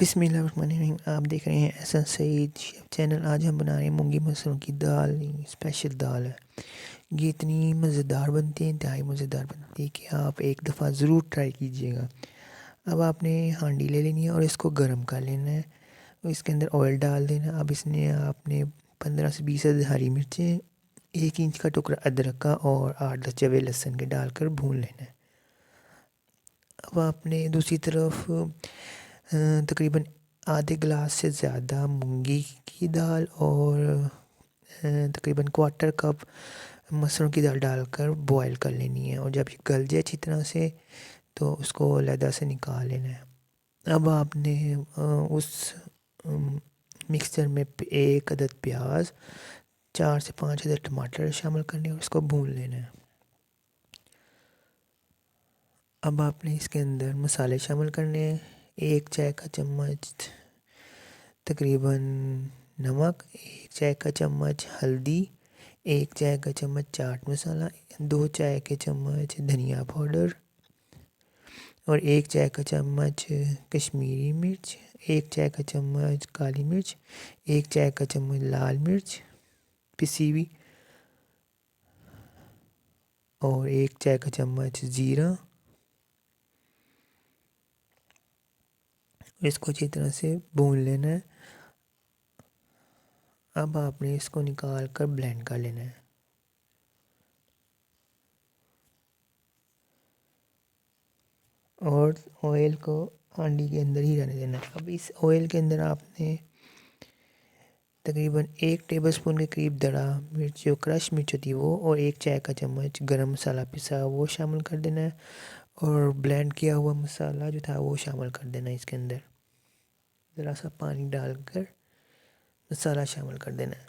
بسم اللہ الرحمن الرحیم۔ آپ دیکھ رہے ہیں احسن سعید شیف چینل۔ آج ہم بنا رہے ہیں مونگی مسروں کی دال، اسپیشل دال ہے۔ یہ اتنی مزیدار بنتی ہے، انتہائی مزیدار بنتی ہے کہ آپ ایک دفعہ ضرور ٹرائی کیجیے گا۔ اب آپ نے ہانڈی لے لینی ہے اور اس کو گرم کر لینا ہے، اس کے اندر آئل ڈال دینا۔ اب اس نے آپ نے 15 سے 20 ہری مرچیں، 1 انچ کا ٹکڑا ادرک کا اور 8-10 جوے لہسن کے ڈال کر بھون لینا ہے۔ اب آپ نے دوسری طرف تقریباً آدھے گلاس سے زیادہ مونگی کی دال اور تقریباً 1/4 کپ مسروں کی دال ڈال کر بوائل کر لینی ہے، اور جب یہ گل جائے اچھی طرح سے تو اس کو علیحدہ سے نکال لینا ہے۔ اب آپ نے اس مکسچر میں 1 عدد پیاز، 4 سے 5 عدد ٹماٹر شامل کرنے اور اس کو بھون لینا ہے۔ اب آپ نے اس کے اندر مسالے شامل کرنے ہیں۔ 1 چائے کا چمچ تقریباً نمک، 1 چائے کا چمچ ہلدی، 1 چائے کا چمچ چاٹ مسالہ، 2 چائے کے چمچ دھنیا پاؤڈر اور 1 چائے کا چمچ کشمیری مرچ، 1 چائے کا چمچ کالی مرچ، 1 چائے کا چمچ لال مرچ پسی ہوئی اور 1 چائے کا چمچ زیرہ۔ اس کو اچھی طرح سے بھون لینا ہے۔ اب آپ نے اس کو نکال کر بلینڈ کر لینا ہے، اور آئل کو ہانڈی کے اندر ہی رہنے دینا ہے۔ اب اس آئل کے اندر آپ نے تقریباً 1 ٹیبل سپون کے قریب دڑا مرچ، جو کرش مرچ ہوتی ہے وہ، اور 1 چائے کا چمچ گرم مسالہ پسا وہ شامل کر دینا ہے، اور بلینڈ کیا ہوا مسالہ جو تھا وہ شامل کر دینا ہے۔ اس کے اندر ذرا سا پانی ڈال کر مسالہ شامل کر دینا ہے۔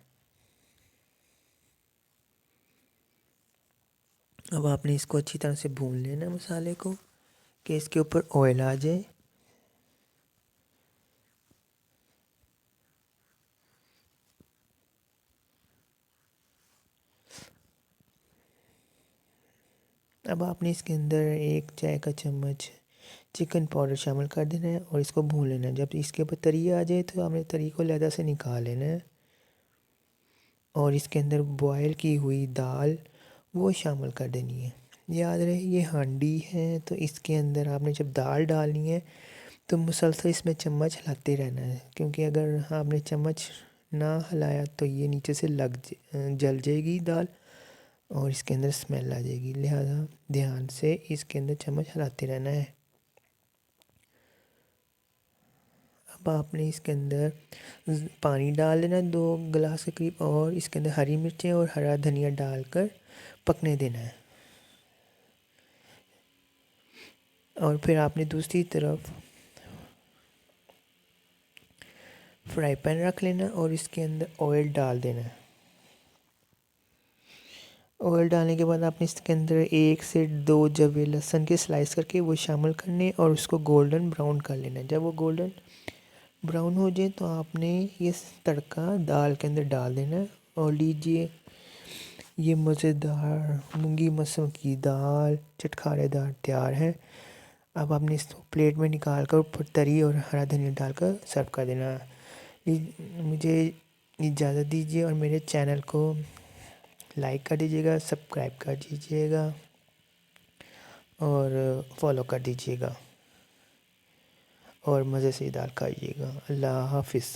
اب آپ نے اس کو اچھی طرح سے بھون لینا ہے مسالے کو، کہ اس کے اوپر آئل آ جائے۔ اب آپ نے اس کے اندر 1 چائے کا چمچ چکن پاؤڈر شامل کر دینا ہے اور اس کو بھون لینا ہے۔ جب اس کے اوپر تری آ جائے تو ہم نے تری کو علیحدہ سے نکال لینا ہے، اور اس کے اندر بوائل کی ہوئی دال وہ شامل کر دینی ہے۔ یاد رہے یہ ہانڈی ہے، تو اس کے اندر آپ نے جب دال ڈالنی ہے تو مسلسل اس میں چمچ ہلاتے رہنا ہے، کیونکہ اگر آپ نے چمچ نہ ہلایا تو یہ نیچے سے جل جائے گی دال، اور اس کے اندر اسمیل آ جائے گی، لہذا دھیان سے اس کے اندر چمچ ہلاتے رہنا ہے۔ اب آپ نے اس کے اندر پانی ڈال دینا 2 گلاس کے قریب، اور اس کے اندر ہری مرچیں اور ہرا دھنیا ڈال کر پکنے دینا ہے۔ اور پھر آپ نے دوسری طرف فرائی پین رکھ لینا اور اس کے اندر آئل ڈال دینا ہے۔ آئل ڈالنے کے بعد آپ نے اس کے اندر 1 سے 2 جوے لہسن کے سلائس کر کے وہ شامل کرنے اور اس کو گولڈن براؤن کر لینا ہے۔ جب وہ گولڈن براؤن ہو جائے تو آپ نے یہ تڑکا دال کے اندر ڈال دینا ہے، اور لیجیے یہ مزیدار مونگی مسروں کی دال چٹخارے دار تیار ہے۔ اب آپ نے اس کو پلیٹ میں نکال کر اوپر تری اور ہرا دھنیا ڈال کر سرو کر دینا۔ مجھے اجازت دیجیے، اور میرے چینل کو لائک کر دیجیے گا، سبسکرائب کر دیجیے گا اور فالو کر دیجیے گا، اور مزے سے دال کھائیے گا۔ اللہ حافظ۔